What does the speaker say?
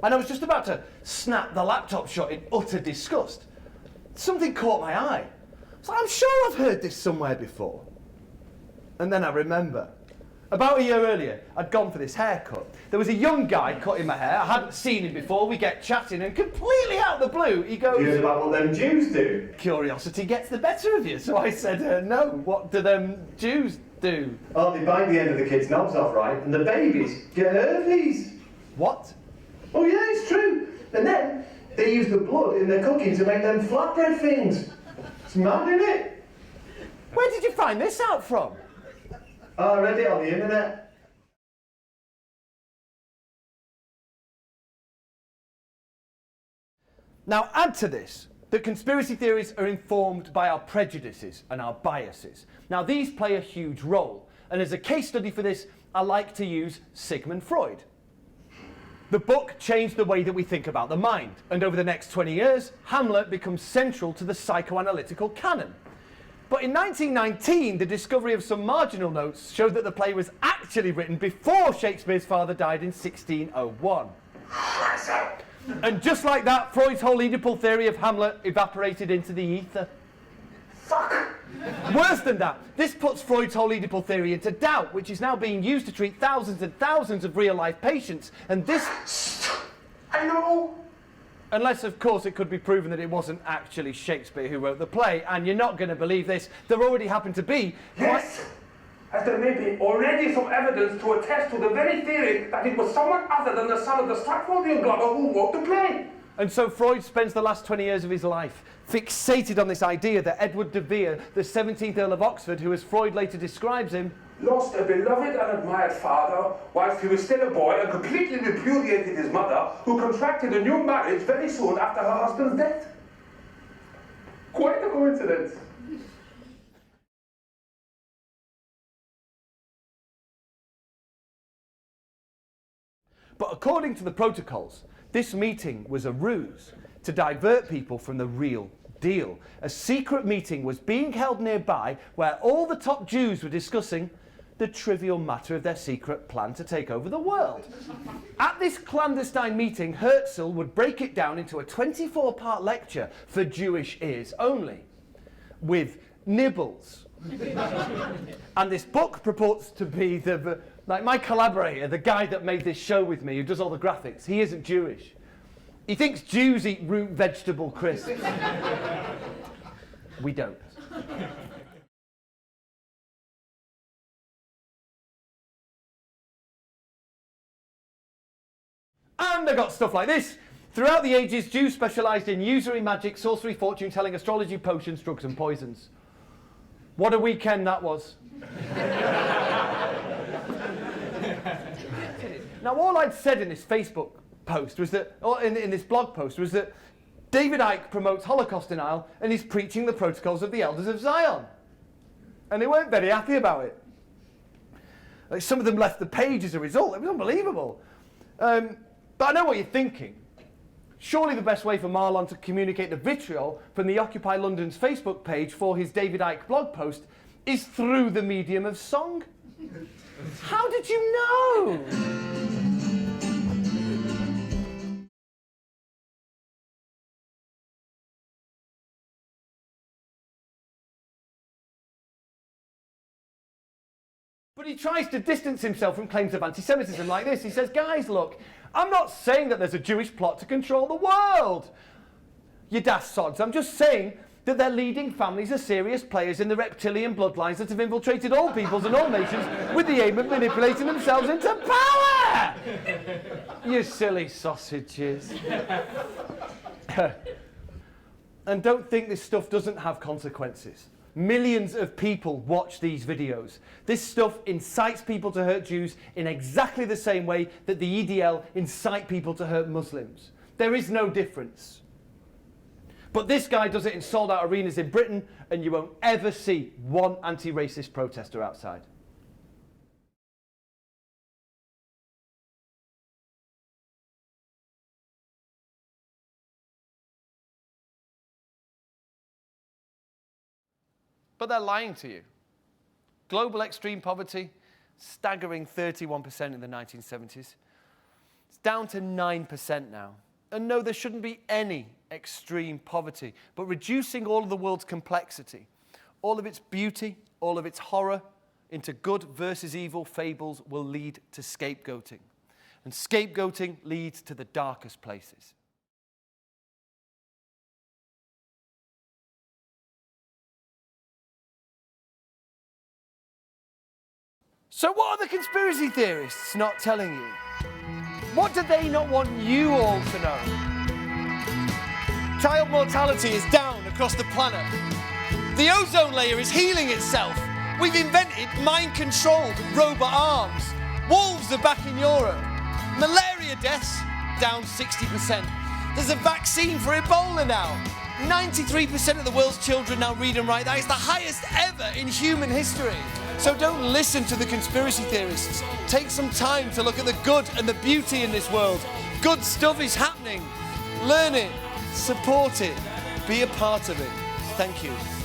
and I was just about to snap the laptop shut in utter disgust. Something caught my eye. I was like, I'm sure I've heard this somewhere before. And then I remember. About a year earlier, I'd gone for this haircut. There was a young guy cutting my hair. I hadn't seen him before. We get chatting, and completely out of the blue, he goes... Here's about what them Jews do. Curiosity gets the better of you. So I said, no, what do them Jews do? Oh, they bite the end of the kids' knobs off, right? And the babies get herpes. What? Oh yeah, it's true. And then they use the blood in their cooking to make them flatbread things. It's mad, isn't it? Where did you find this out from? Oh, I read it on the internet. Now add to this that conspiracy theories are informed by our prejudices and our biases. Now these play a huge role, and as a case study for this, I like to use Sigmund Freud. The book changed the way that we think about the mind, and over the next 20 years, Hamlet becomes central to the psychoanalytical canon. But in 1919, the discovery of some marginal notes showed that the play was actually written before Shakespeare's father died in 1601. And just like that, Freud's whole Oedipal theory of Hamlet evaporated into the ether. Fuck! Worse than that, this puts Freud's whole Oedipal theory into doubt, which is now being used to treat thousands and thousands of real-life patients. And this... I know! Unless, of course, it could be proven that it wasn't actually Shakespeare who wrote the play, and you're not going to believe this. There already happened to be... Yes! As there may be already some evidence to attest to the very theory that it was someone other than the son of the Stratfordian Glover who wrote the play. And so Freud spends the last 20 years of his life fixated on this idea that Edward de Vere, the 17th Earl of Oxford, who as Freud later describes him, lost a beloved and admired father whilst he was still a boy and completely repudiated his mother, who contracted a new marriage very soon after her husband's death. Quite a coincidence. But according to the protocols, this meeting was a ruse to divert people from the real deal. A secret meeting was being held nearby where all the top Jews were discussing the trivial matter of their secret plan to take over the world. At this clandestine meeting, Herzl would break it down into a 24-part lecture for Jewish ears only, with nibbles. And this book purports to be like my collaborator, the guy that made this show with me, who does all the graphics. He isn't Jewish. He thinks Jews eat root vegetable crisps. We don't. And I got stuff like this. Throughout the ages, Jews specialised in usury, magic, sorcery, fortune telling, astrology, potions, drugs and poisons. What a weekend that was. Now, all I'd said in this Facebook post was that, or in this blog post, was that David Icke promotes Holocaust denial and is preaching the protocols of the Elders of Zion. And they weren't very happy about it. Like, some of them left the page as a result. It was unbelievable. But I know what you're thinking. Surely the best way for Marlon to communicate the vitriol from the Occupy London's Facebook page for his David Icke blog post is through the medium of song. How did you know? But he tries to distance himself from claims of anti-Semitism like this. He says, guys, look, I'm not saying that there's a Jewish plot to control the world. You daft sods. I'm just saying that their leading families are serious players in the reptilian bloodlines that have infiltrated all peoples and all nations with the aim of manipulating themselves into power! You silly sausages. And don't think this stuff doesn't have consequences. Millions of people watch these videos. This stuff incites people to hurt Jews in exactly the same way that the EDL incite people to hurt Muslims. There is no difference. But this guy does it in sold-out arenas in Britain, and you won't ever see one anti-racist protester outside. But they're lying to you. Global extreme poverty, staggering 31% in the 1970s. It's down to 9% now. And no, there shouldn't be any extreme poverty, but reducing all of the world's complexity, all of its beauty, all of its horror, into good versus evil fables will lead to scapegoating. And scapegoating leads to the darkest places. So what are the conspiracy theorists not telling you? What do they not want you all to know? Child mortality is down across the planet. The ozone layer is healing itself. We've invented mind-controlled robot arms. Wolves are back in Europe. Malaria deaths down 60%. There's a vaccine for Ebola now. 93% of the world's children now read and write. That is the highest ever in human history. So don't listen to the conspiracy theorists. Take some time to look at the good and the beauty in this world. Good stuff is happening. Learn it, support it, be a part of it. Thank you.